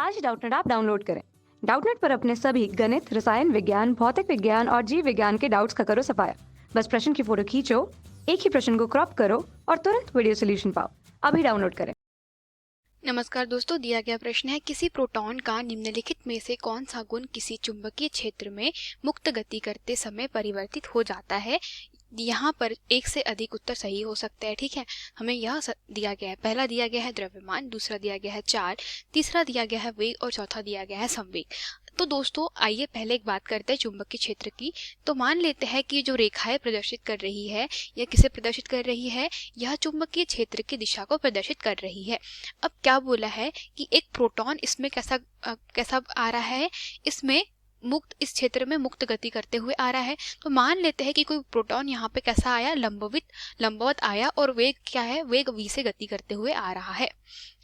आज ही Doubtnut app download करें। Doubtnut पर अपने सभी गणित, रसायन विज्ञान, भौतिक विज्ञान और जीव विज्ञान के डाउट्स का करो सफाया। बस प्रश्न की फोटो खींचो, एक ही प्रश्न को क्रॉप करो और तुरंत वीडियो सोल्यूशन पाओ। अभी डाउनलोड करें। नमस्कार दोस्तों, दिया गया प्रश्न है किसी प्रोटॉन का निम्नलिखित में से कौन सा गुण किसी चुंबकीय क्षेत्र में मुक्त गति करते समय परिवर्तित हो जाता है। यहाँ पर एक से अधिक उत्तर सही हो सकते हैं। ठीक है, हमें यह दिया गया है, पहला दिया गया है द्रव्यमान, दूसरा दिया गया है चार्ज, तीसरा दिया गया है वेग और चौथा दिया गया है संवेग। तो दोस्तों आइए पहले एक बात करते हैं चुंबकीय क्षेत्र की। तो मान लेते हैं कि जो रेखाएं प्रदर्शित कर रही है यह किसे प्रदर्शित कर रही है, यह चुंबकीय क्षेत्र की दिशा को प्रदर्शित कर रही है। अब क्या बोला है कि एक प्रोटॉन इसमें कैसा आ रहा है, इसमें मुक्त, इस क्षेत्र में मुक्त गति करते हुए आ रहा है। तो मान लेते हैं कि कोई प्रोटॉन यहाँ पे कैसा आया, लंबवत आया और वेग क्या है, वेग v से गति करते हुए आ रहा है।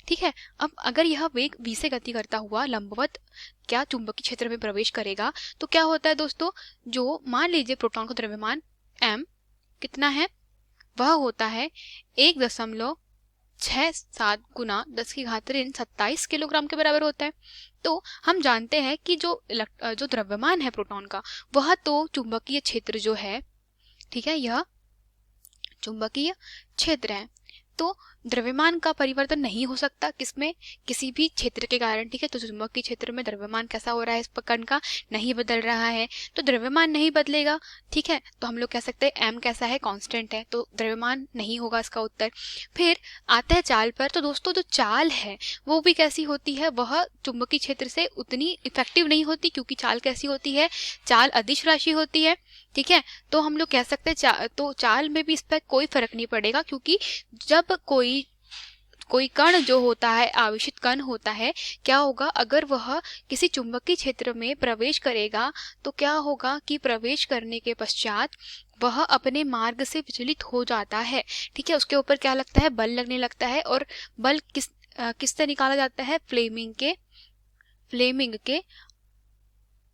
ठीक है, अब अगर यह वेग v से गति करता हुआ लंबवत क्या चुंबकीय क्षेत्र में प्रवेश करेगा तो क्या होता है दोस्तों, जो मान लीजिए प्रोटॉन का द्रव्यमान m कितना है, वह होता है 1.67 गुना 10⁻27 किलोग्राम के बराबर होता है। तो हम जानते हैं कि जो द्रव्यमान है प्रोटॉन का, वह तो चुंबकीय क्षेत्र जो है, ठीक है, यह चुंबकीय क्षेत्र है। तो द्रव्यमान का परिवर्तन नहीं हो सकता किसमें, किसी भी क्षेत्र के कारण। ठीक है, तो चुंबकीय क्षेत्र में द्रव्यमान कैसा हो रहा है, इस कण का नहीं बदल रहा है, तो द्रव्यमान नहीं बदलेगा। ठीक है, तो हम लोग कह सकते हैं m कैसा है, कांस्टेंट है, तो द्रव्यमान नहीं होगा इसका उत्तर। फिर आते हैं चाल पर। तो दोस्तों जो चाल है वो भी कैसी होती है, वह चुंबकीय क्षेत्र से उतनी इफेक्टिव नहीं होती, क्योंकि चाल कैसी होती है, चाल अदिश राशि होती है। ठीक है, तो हम लोग कह सकते हैं तो चाल में भी इस पर कोई फर्क नहीं पड़ेगा, क्योंकि जब कोई कण जो होता है, आवेशित कण होता है, क्या होगा, अगर वह किसी चुंबकीय क्षेत्र में प्रवेश करेगा तो क्या होगा कि प्रवेश करने के पश्चात वह अपने मार्ग से विचलित हो जाता है। ठीक है, उसके ऊपर क्या लगता है, बल लगने लगता है, और बल किससे निकाला जाता है, फ्लेमिंग के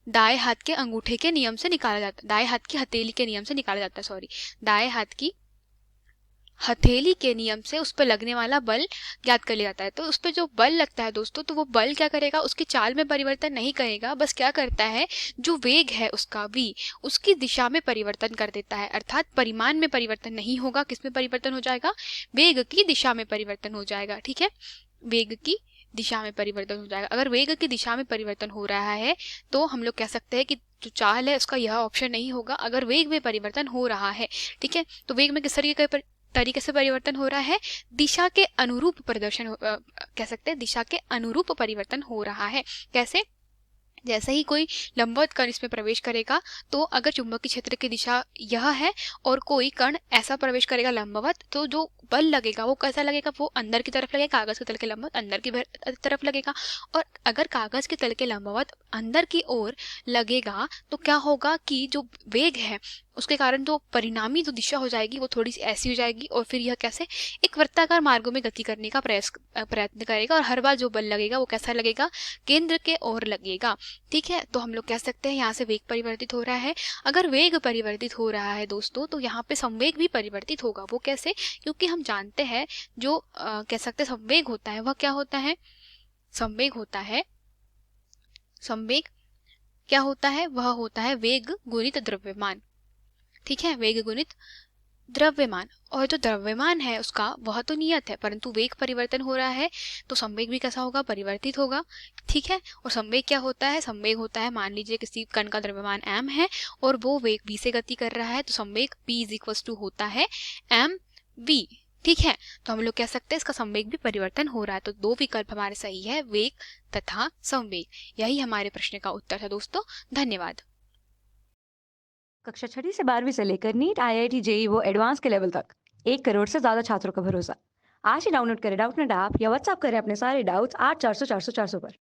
दाएं हाथ के अंगूठे के नियम से निकाला जाता है, दाएं हाथ की हथेली के नियम से निकाला जाता है, सॉरी, दाएं हाथ की हथेली के नियम से उस पर लगने वाला बल ज्ञात कर लिया जाता है। तो उस पर जो बल लगता है दोस्तों, तो वो बल क्या करेगा, उसकी चाल में परिवर्तन नहीं करेगा, बस क्या करता है, जो वेग है उसका v, उसकी दिशा में परिवर्तन कर देता है। अर्थात परिमाण में परिवर्तन नहीं होगा, किस में परिवर्तन हो जाएगा, वेग की दिशा में परिवर्तन हो जाएगा। ठीक है, वेग की दिशा में परिवर्तन हो जाएगा। अगर वेग की दिशा में परिवर्तन हो रहा है तो हम लोग कह सकते हैं कि जो चाल है उसका यह ऑप्शन नहीं होगा, अगर वेग में परिवर्तन हो रहा है। ठीक है, तो वेग में किस तरीके से परिवर्तन हो रहा है, दिशा के अनुरूप कह सकते हैं दिशा के अनुरूप परिवर्तन हो रहा है। कैसे, जैसे ही कोई लंबवत कण इसमें प्रवेश करेगा, तो अगर चुंबकीय क्षेत्र की दिशा यह है और कोई कण ऐसा प्रवेश करेगा लंबवत, तो जो बल लगेगा वो कैसा लगेगा, वो अंदर की तरफ लगेगा, कागज के तल के लंबवत अंदर की तरफ लगेगा। और अगर कागज के तल के लंबवत अंदर की ओर लगेगा तो क्या होगा कि जो वेग है उसके कारण जो परिणामी जो दिशा हो जाएगी वो थोड़ी सी ऐसी हो जाएगी, और फिर यह कैसे एक वृत्ताकार मार्गों में गति करने का प्रयत्न करेगा, और हर बार जो बल लगेगा वो कैसा लगेगा, केंद्र के ओर लगेगा। ठीक है, तो हम लोग कह सकते हैं यहाँ से वेग परिवर्तित हो रहा है। अगर वेग परिवर्तित हो रहा है दोस्तों, तो यहाँ पे संवेग भी परिवर्तित होगा। वो कैसे, क्योंकि हम जानते हैं जो कह सकते हैं संवेग होता है वह क्या होता है, संवेग क्या होता है, वह होता है वेग गुणित द्रव्यमान। ठीक है, वेग गुणित द्रव्यमान, और जो द्रव्यमान है उसका वह तो नियत है, परंतु वेग परिवर्तन हो रहा है तो संवेग भी कैसा होगा, परिवर्तित होगा। ठीक है, और संवेग क्या होता है, संवेग होता है, मान लीजिए किसी कण का द्रव्यमान m है और वो वेग v से गति कर रहा है, तो संवेग p = होता है mv। ठीक है, तो हम लोग कह सकते हैं इसका संवेग भी परिवर्तन हो रहा है। तो दो विकल्प हमारे सही है, वेग तथा संवेग। यही हमारे प्रश्न का उत्तर था दोस्तों। धन्यवाद। कक्षा 6 से 12वीं से लेकर नीट, IIT, जेईई वो एडवांस के लेवल तक 1 करोड़ से ज्यादा छात्रों का भरोसा। आज ही डाउनलोड करें डाउटनेट ऐप या व्हाट्सएप करें अपने सारे डाउट्स 8400 400 400 पर।